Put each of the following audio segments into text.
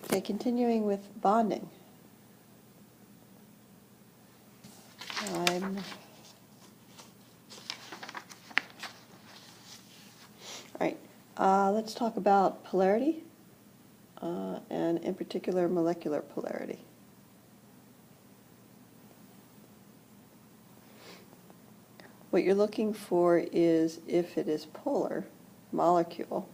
Okay, continuing with bonding. Alright, let's talk about polarity, and in particular molecular polarity. What you're looking for is if it is polar molecule,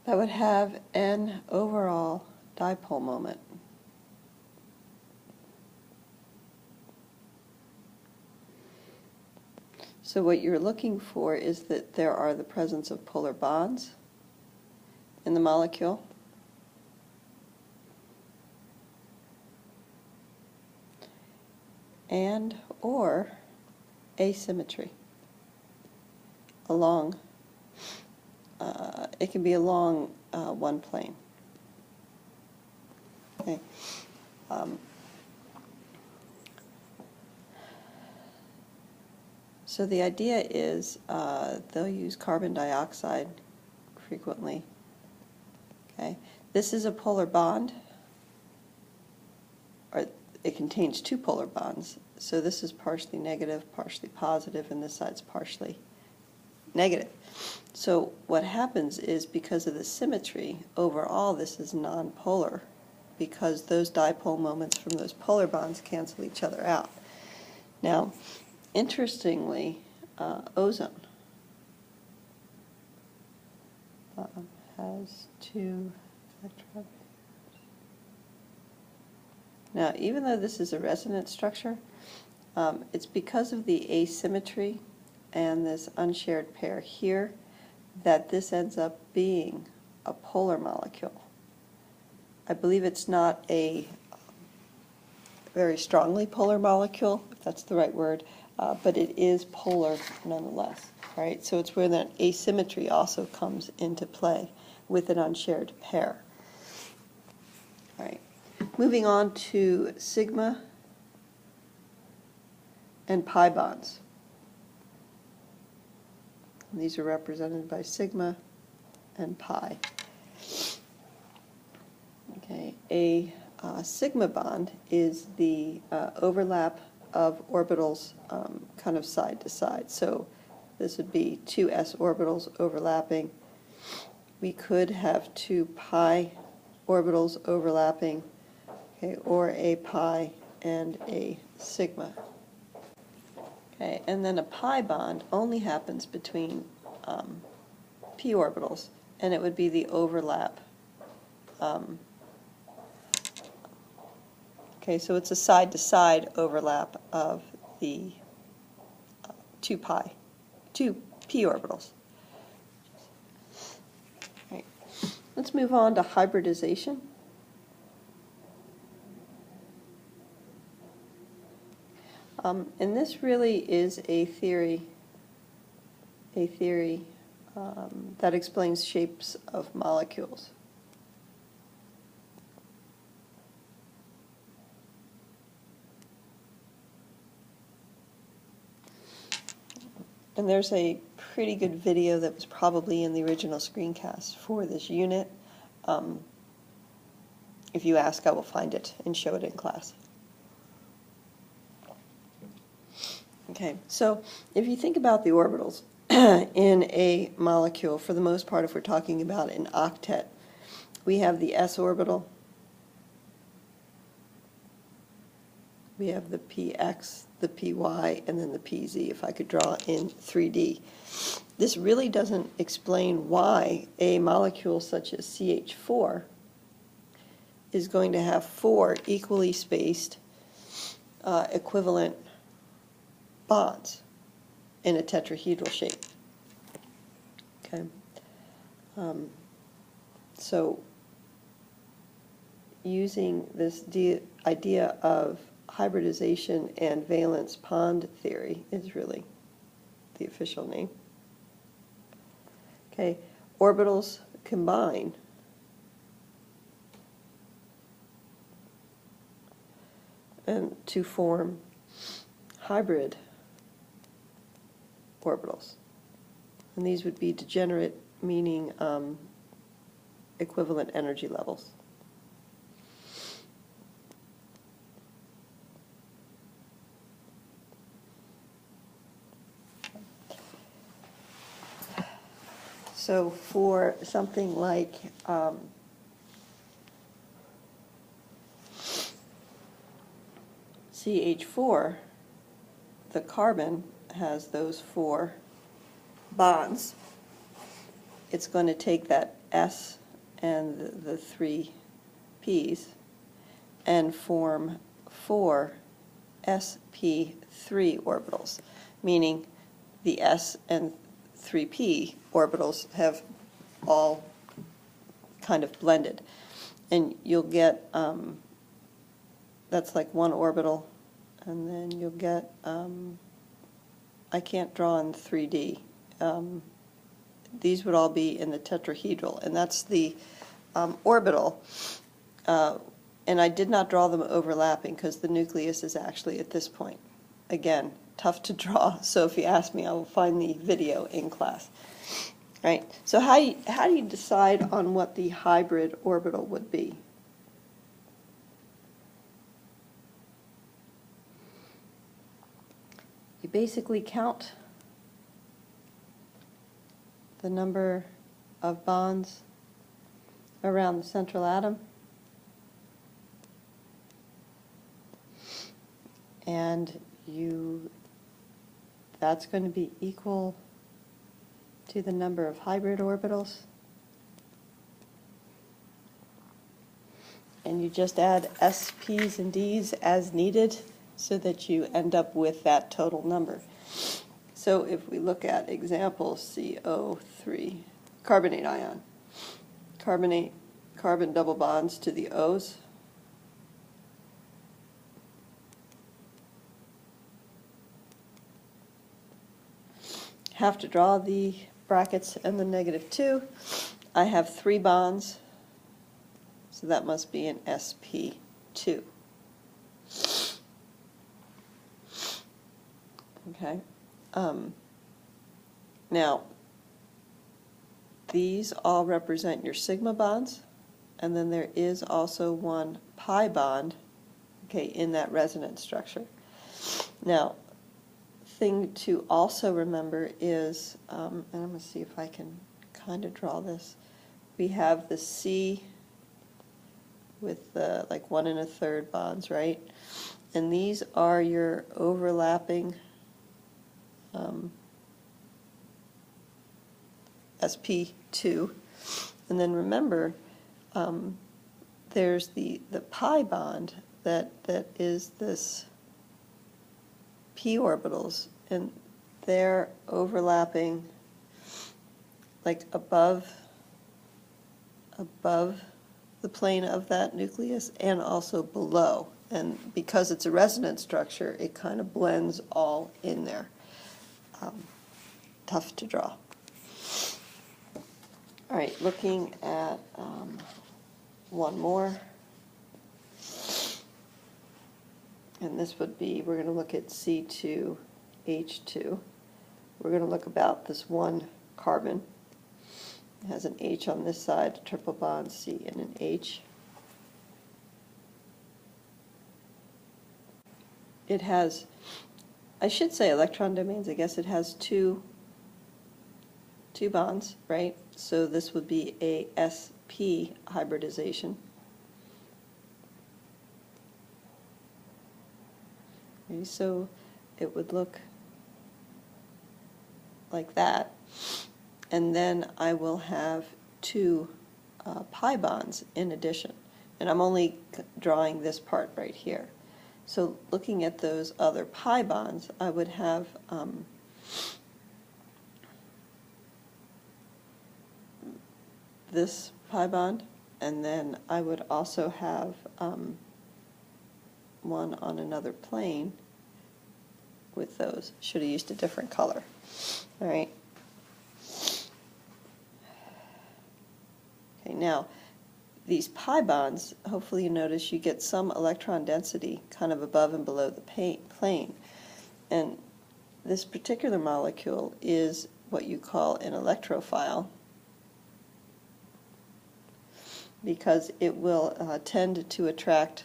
that would have an overall dipole moment. So what you're looking for is that there are the presence of polar bonds in the molecule, and or asymmetry along, it can be along one plane. Okay. So the idea is they'll use carbon dioxide frequently. Okay. This is a polar bond, or it contains two polar bonds. So this is partially negative, partially positive, and this side's partially negative. So what happens is, because of the symmetry, overall this is nonpolar, because those dipole moments from those polar bonds cancel each other out. Now, interestingly, ozone has two electron pairs. Now, even though this is a resonance structure, it's because of the asymmetry and this unshared pair here that this ends up being a polar molecule. I believe it's not a very strongly polar molecule, if that's the right word, but it is polar nonetheless. Right? So it's where that asymmetry also comes into play with an unshared pair. All right. Moving on to sigma and pi bonds. And these are represented by sigma and pi. Okay, a sigma bond is the overlap of orbitals kind of side to side. So this would be two s orbitals overlapping. We could have two pi orbitals overlapping, okay, or a pi and a sigma. Okay, and then a pi bond only happens between p orbitals, and it would be the overlap. Okay, so it's a side-to-side overlap of the two p orbitals. Right. Let's move on to hybridization. And this really is a theory that explains shapes of molecules. And there's a pretty good video that was probably in the original screencast for this unit. If you ask, I will find it and show it in class. Okay, so if you think about the orbitals in a molecule, for the most part, if we're talking about an octet, we have the s orbital, we have the px, the py, and then the pz, if I could draw in 3D. This really doesn't explain why a molecule such as CH4 is going to have four equally spaced equivalent bonds in a tetrahedral shape. Okay, so using this idea of hybridization and valence pond theory is really the official name. Okay, orbitals combine and to form hybrid orbitals. And these would be degenerate, meaning equivalent energy levels. So for something like CH4, the carbon has those 4 bonds. It's going to take that S and the 3 P's and form 4 sp3 orbitals, meaning the S and 3p orbitals have all kind of blended. And you'll get, that's like 1 orbital, and then you'll get, I can't draw in 3D. These would all be in the tetrahedral, and that's the orbital. And I did not draw them overlapping because the nucleus is actually at this point. Again, tough to draw, so if you ask me, I will find the video in class. Right? So how do you decide on what the hybrid orbital would be? You basically count the number of bonds around the central atom, and that's going to be equal to the number of hybrid orbitals, and you just add S, P's, and D's as needed so that you end up with that total number. So if we look at example CO3, carbonate ion, carbon double bonds to the O's, have to draw the brackets and the -2. I have 3 bonds, so that must be an sp2. Okay. Now, these all represent your sigma bonds, and then there is also 1 pi bond, okay, in that resonance structure. Now, thing to also remember is, and I'm going to see if I can kind of draw this. We have the C with the like 1 1/3 bonds, right? And these are your overlapping sp2. And then remember, there's the pi bond that is this p orbitals, and they're overlapping like above the plane of that nucleus and also below. And because it's a resonance structure, it kind of blends all in there. Tough to draw. All right, looking at one more. And this would be, we're going to look at C2H2. We're going to look about this 1 carbon. It has an H on this side, a triple bond, C and an H. It has, I should say electron domains, I guess it has two bonds, right? So this would be a sp hybridization. Okay, so it would look like that. And then I will have 2 pi bonds in addition. And I'm only drawing this part right here. So looking at those other pi bonds, I would have this pi bond, and then I would also have one on another plane with those. Should have used a different color. All right. Okay, now these pi bonds, hopefully you notice you get some electron density kind of above and below the plane. And This particular molecule is what you call an electrophile because it will tend to attract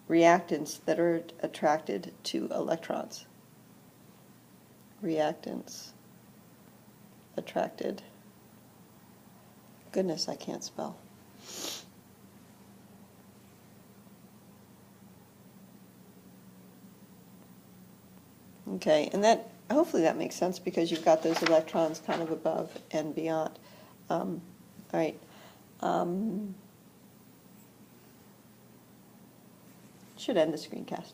reactants that are attracted to electrons. Reactants attracted. Goodness, I can't spell. Okay, and that hopefully that makes sense because you've got those electrons kind of above and beyond. All right. Should end the screencast.